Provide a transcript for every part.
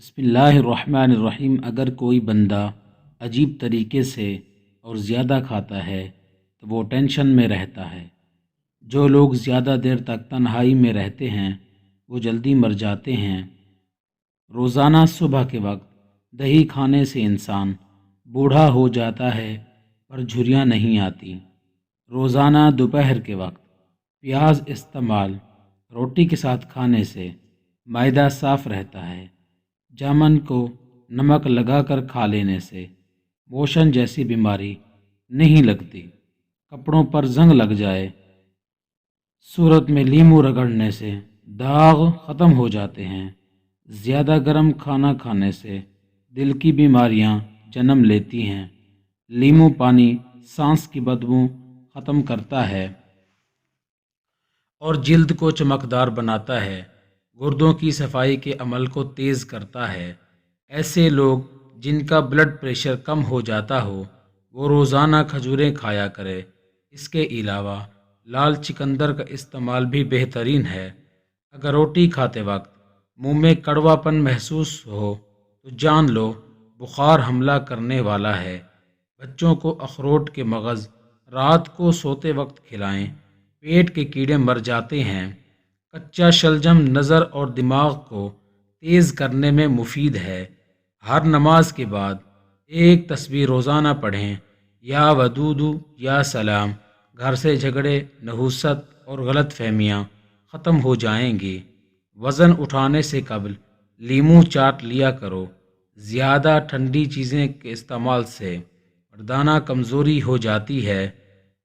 بسم اللہ الرحمن الرحیم۔ اگر کوئی بندہ عجیب طریقے سے اور زیادہ کھاتا ہے تو وہ ٹینشن میں رہتا ہے۔ جو لوگ زیادہ دیر تک تنہائی میں رہتے ہیں وہ جلدی مر جاتے ہیں۔ روزانہ صبح کے وقت دہی کھانے سے انسان بوڑھا ہو جاتا ہے پر جھریاں نہیں آتی۔ روزانہ دوپہر کے وقت پیاز استعمال روٹی کے ساتھ کھانے سے معدہ صاف رہتا ہے۔ جامن کو نمک لگا کر کھا لینے سے موشن جیسی بیماری نہیں لگتی۔ کپڑوں پر زنگ لگ جائے صورت میں لیمو رگڑنے سے داغ ختم ہو جاتے ہیں۔ زیادہ گرم کھانا کھانے سے دل کی بیماریاں جنم لیتی ہیں۔ لیمو پانی سانس کی بدبو ختم کرتا ہے اور جلد کو چمکدار بناتا ہے۔ گردوں کی صفائی کے عمل کو تیز کرتا ہے۔ ایسے لوگ جن کا بلڈ پریشر کم ہو جاتا ہو وہ روزانہ کھجوریں کھایا کرے۔ اس کے علاوہ لال چقندر کا استعمال بھی بہترین ہے۔ اگر روٹی کھاتے وقت منہ میں کڑوا پن محسوس ہو تو جان لو بخار حملہ کرنے والا ہے۔ بچوں کو اخروٹ کے مغز رات کو سوتے وقت کھلائیں، پیٹ کے کیڑے مر جاتے ہیں۔ کچا شلجم نظر اور دماغ کو تیز کرنے میں مفید ہے۔ ہر نماز کے بعد ایک تسبیح روزانہ پڑھیں، یا ودودو یا سلام۔ گھر سے جھگڑے، نحوست اور غلط فہمیاں ختم ہو جائیں گی۔ وزن اٹھانے سے قبل لیمو چاٹ لیا کرو۔ زیادہ ٹھنڈی چیزیں کے استعمال سے مردانہ کمزوری ہو جاتی ہے۔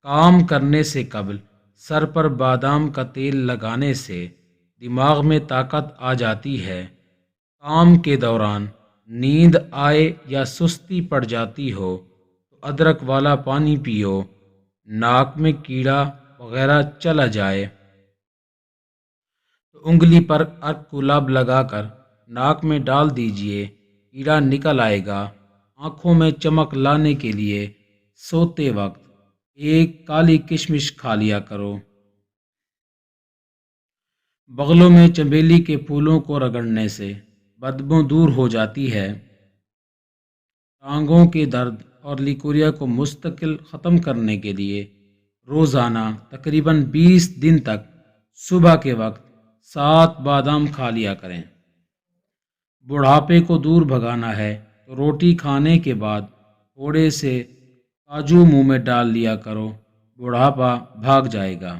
کام کرنے سے قبل سر پر بادام کا تیل لگانے سے دماغ میں طاقت آ جاتی ہے۔ کام کے دوران نیند آئے یا سستی پڑ جاتی ہو تو ادرک والا پانی پیو۔ ناک میں کیڑا وغیرہ چلا جائے تو انگلی پر ارک گلاب لگا کر ناک میں ڈال دیجئے، کیڑا نکل آئے گا۔ آنکھوں میں چمک لانے کے لیے سوتے وقت ایک کالی کشمش کھا لیا کرو۔ بغلوں میں چنبیلی کے پھولوں کو رگڑنے سے بدبو دور ہو جاتی ہے۔ ٹانگوں کے درد اور لیکوریا کو مستقل ختم کرنے کے لیے روزانہ تقریباً 20 دن تک صبح کے وقت 7 بادام کھا لیا کریں۔ بڑھاپے کو دور بھگانا ہے تو روٹی کھانے کے بعد تھوڑے سے کاجو منہ میں ڈال لیا کرو، بڑھاپا بھاگ جائے گا۔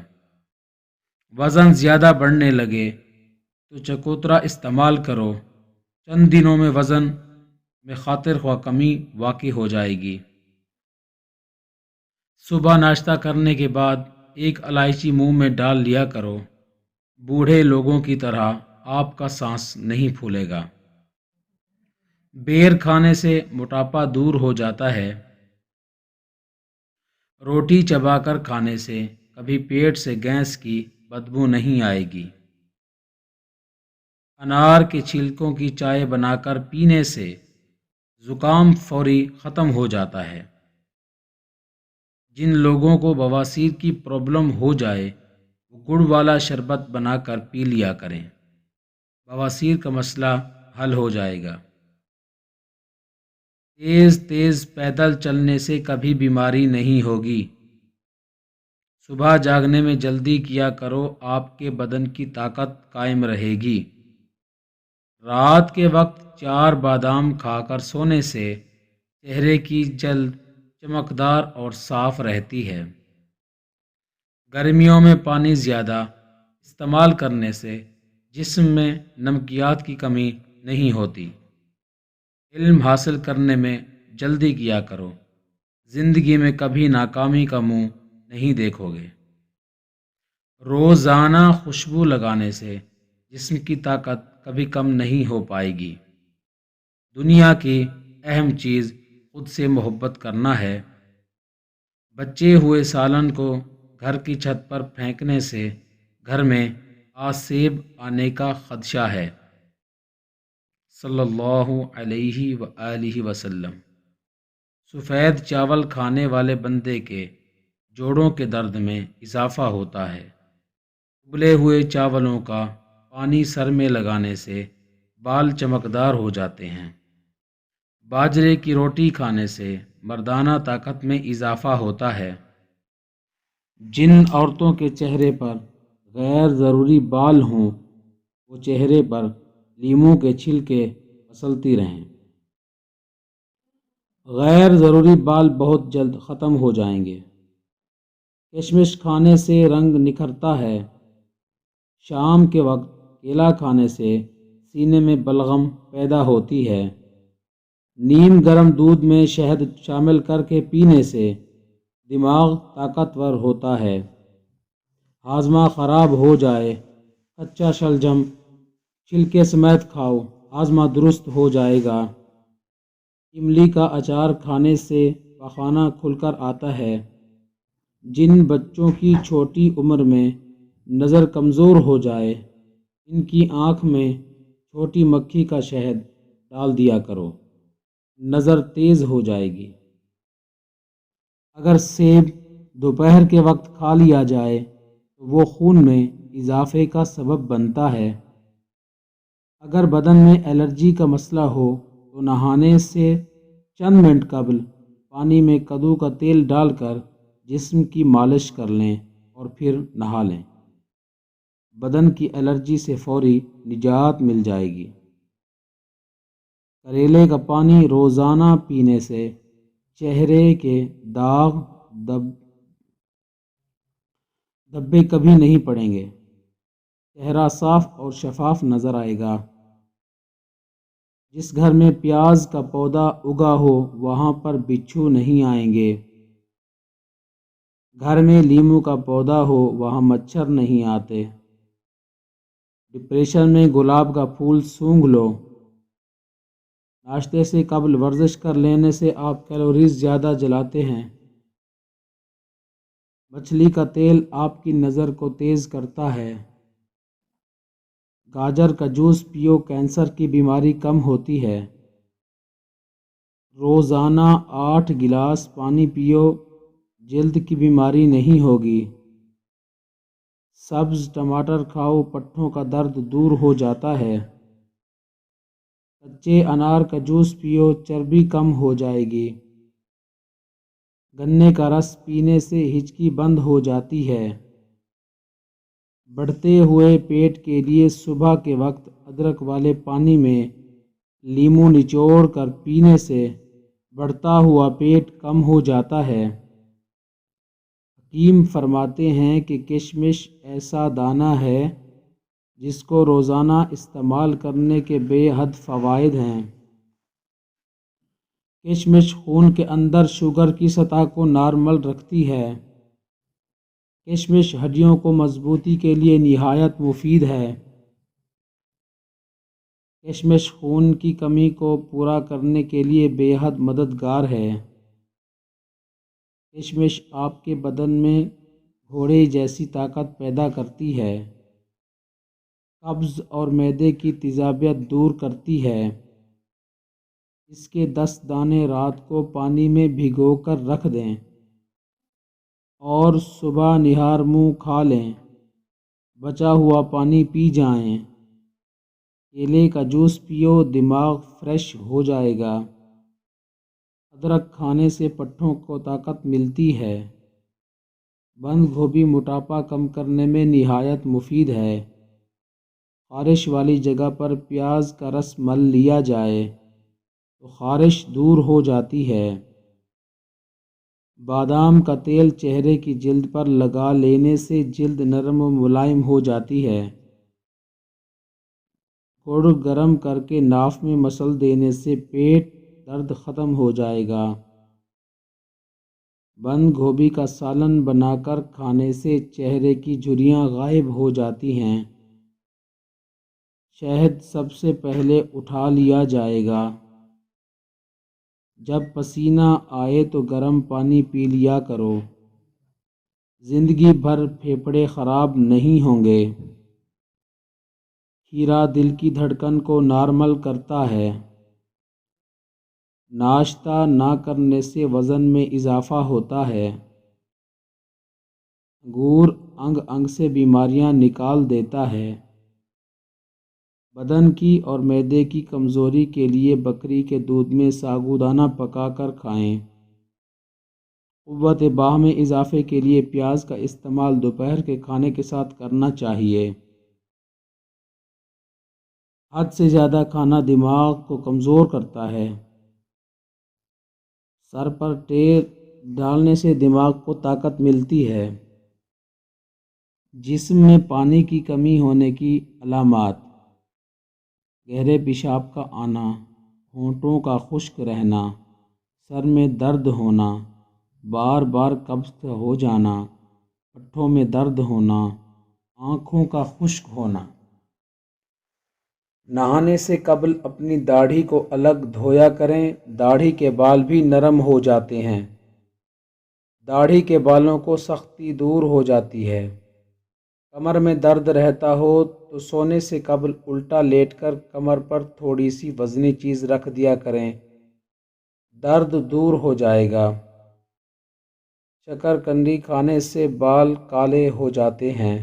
وزن زیادہ بڑھنے لگے تو چکوترا استعمال کرو، چند دنوں میں وزن میں خاطر خواہ کمی واقع ہو جائے گی۔ صبح ناشتہ کرنے کے بعد ایک الائچی منہ میں ڈال لیا کرو، بوڑھے لوگوں کی طرح آپ کا سانس نہیں پھولے گا۔ بیر کھانے سے موٹاپا دور ہو جاتا ہے۔ روٹی چبا کر کھانے سے کبھی پیٹ سے گیس کی بدبو نہیں آئے گی۔ انار کے چھلکوں کی چائے بنا کر پینے سے زکام فوری ختم ہو جاتا ہے۔ جن لوگوں کو بواسیر کی پرابلم ہو جائے وہ گڑ والا شربت بنا کر پی لیا کریں، بواسیر کا مسئلہ حل ہو جائے گا۔ تیز تیز پیدل چلنے سے کبھی بیماری نہیں ہوگی۔ صبح جاگنے میں جلدی کیا کرو، آپ کے بدن کی طاقت قائم رہے گی۔ رات کے وقت 4 بادام کھا کر سونے سے چہرے کی جلد چمکدار اور صاف رہتی ہے۔ گرمیوں میں پانی زیادہ استعمال کرنے سے جسم میں نمکیات کی کمی نہیں ہوتی۔ علم حاصل کرنے میں جلدی کیا کرو، زندگی میں کبھی ناکامی کا منہ نہیں دیکھو گے۔ روزانہ خوشبو لگانے سے جسم کی طاقت کبھی کم نہیں ہو پائے گی۔ دنیا کی اہم چیز خود سے محبت کرنا ہے۔ بچے ہوئے سالن کو گھر کی چھت پر پھینکنے سے گھر میں آسیب آنے کا خدشہ ہے۔ صلی اللہ علیہ وآلہ وسلم۔ سفید چاول کھانے والے بندے کے جوڑوں کے درد میں اضافہ ہوتا ہے۔ ابلے ہوئے چاولوں کا پانی سر میں لگانے سے بال چمکدار ہو جاتے ہیں۔ باجرے کی روٹی کھانے سے مردانہ طاقت میں اضافہ ہوتا ہے۔ جن عورتوں کے چہرے پر غیر ضروری بال ہوں وہ چہرے پر لیموں کے چھلکے مسلتی رہیں۔ غیر ضروری بال بہت جلد ختم ہو جائیں گے۔ کشمش کھانے سے رنگ نکھرتا ہے۔ شام کے وقت کیلا کھانے سے سینے میں بلغم پیدا ہوتی ہے۔ نیم گرم دودھ میں شہد شامل کر کے پینے سے دماغ طاقتور ہوتا ہے۔ ہاضمہ خراب ہو جائے کچا شلجم چھلکے سمیت کھاؤ، ہاضمہ درست ہو جائے گا۔ املی کا اچار کھانے سے پخانہ کھل کر آتا ہے۔ جن بچوں کی چھوٹی عمر میں نظر کمزور ہو جائے ان کی آنکھ میں چھوٹی مکھی کا شہد ڈال دیا کرو، نظر تیز ہو جائے گی۔ اگر سیب دوپہر کے وقت کھا لیا جائے تو وہ خون میں اضافے کا سبب بنتا ہے۔ اگر بدن میں الرجی کا مسئلہ ہو تو نہانے سے چند منٹ قبل پانی میں کدو کا تیل ڈال کر جسم کی مالش کر لیں اور پھر نہا لیں۔ بدن کی الرجی سے فوری نجات مل جائے گی۔ کریلے کا پانی روزانہ پینے سے چہرے کے داغ دھبے کبھی نہیں پڑیں گے، چہرہ صاف اور شفاف نظر آئے گا۔ جس گھر میں پیاز کا پودا اگا ہو وہاں پر بچھو نہیں آئیں گے۔ گھر میں لیموں کا پودا ہو وہاں مچھر نہیں آتے۔ ڈپریشن میں گلاب کا پھول سونگھ لو۔ ناشتے سے قبل ورزش کر لینے سے آپ کیلوریز زیادہ جلاتے ہیں۔ مچھلی کا تیل آپ کی نظر کو تیز کرتا ہے۔ گاجر کا جوس پیو، کینسر کی بیماری کم ہوتی ہے۔ روزانہ 8 گلاس پانی پیو، جلد کی بیماری نہیں ہوگی۔ سبز ٹماٹر کھاؤ، پٹھوں کا درد دور ہو جاتا ہے۔ کچے انار کا جوس پیو، چربی کم ہو جائے گی۔ گنے کا رس پینے سے ہچکی بند ہو جاتی ہے۔ بڑھتے ہوئے پیٹ کے لیے صبح کے وقت ادرک والے پانی میں لیموں نچوڑ کر پینے سے بڑھتا ہوا پیٹ کم ہو جاتا ہے۔ حکیم فرماتے ہیں کہ کشمش ایسا دانہ ہے جس کو روزانہ استعمال کرنے کے بے حد فوائد ہیں۔ کشمش خون کے اندر شوگر کی سطح کو نارمل رکھتی ہے۔ کشمش ہڈیوں کو مضبوطی کے لیے نہایت مفید ہے۔ کشمش خون کی کمی کو پورا کرنے کے لیے بے حد مددگار ہے۔ کشمش آپ کے بدن میں گھوڑے جیسی طاقت پیدا کرتی ہے۔ قبض اور معدے کی تیزابیت دور کرتی ہے۔ اس کے 10 دانے رات کو پانی میں بھگو کر رکھ دیں اور صبح نہار منہ کھا لیں، بچا ہوا پانی پی جائیں۔ کیلے کا جوس پیو، دماغ فریش ہو جائے گا۔ ادرک کھانے سے پٹھوں کو طاقت ملتی ہے۔ بند گوبھی موٹاپا کم کرنے میں نہایت مفید ہے۔ خارش والی جگہ پر پیاز کا رس مل لیا جائے تو خارش دور ہو جاتی ہے۔ بادام کا تیل چہرے کی جلد پر لگا لینے سے جلد نرم و ملائم ہو جاتی ہے۔ گڑ گرم کر کے ناف میں مسل دینے سے پیٹ درد ختم ہو جائے گا۔ بند گوبھی کا سالن بنا کر کھانے سے چہرے کی جھریاں غائب ہو جاتی ہیں۔ شہد سب سے پہلے اٹھا لیا جائے گا۔ جب پسینہ آئے تو گرم پانی پی لیا کرو۔ زندگی بھر پھیپھڑے خراب نہیں ہوں گے۔ کھیرا دل کی دھڑکن کو نارمل کرتا ہے۔ ناشتہ نہ کرنے سے وزن میں اضافہ ہوتا ہے۔ انگور انگ انگ سے بیماریاں نکال دیتا ہے۔ بدن کی اور معدے کی کمزوری کے لیے بکری کے دودھ میں ساگودانہ پکا کر کھائیں۔ قوت باہ میں اضافے کے لیے پیاز کا استعمال دوپہر کے کھانے کے ساتھ کرنا چاہیے۔ حد سے زیادہ کھانا دماغ کو کمزور کرتا ہے۔ سر پر تیل ڈالنے سے دماغ کو طاقت ملتی ہے۔ جسم میں پانی کی کمی ہونے کی علامات: گہرے پیشاب کا آنا، ہونٹوں کا خشک رہنا، سر میں درد ہونا، بار بار قبض ہو جانا، پٹھوں میں درد ہونا، آنکھوں کا خشک ہونا۔ نہانے سے قبل اپنی داڑھی کو الگ دھویا کریں، داڑھی کے بال بھی نرم ہو جاتے ہیں۔ داڑھی کے بالوں کو سختی دور ہو جاتی ہے۔ کمر میں درد رہتا ہو تو سونے سے قبل الٹا لیٹ کر کمر پر تھوڑی سی وزنی چیز رکھ دیا کریں، درد دور ہو جائے گا۔ شکر قندی کھانے سے بال کالے ہو جاتے ہیں۔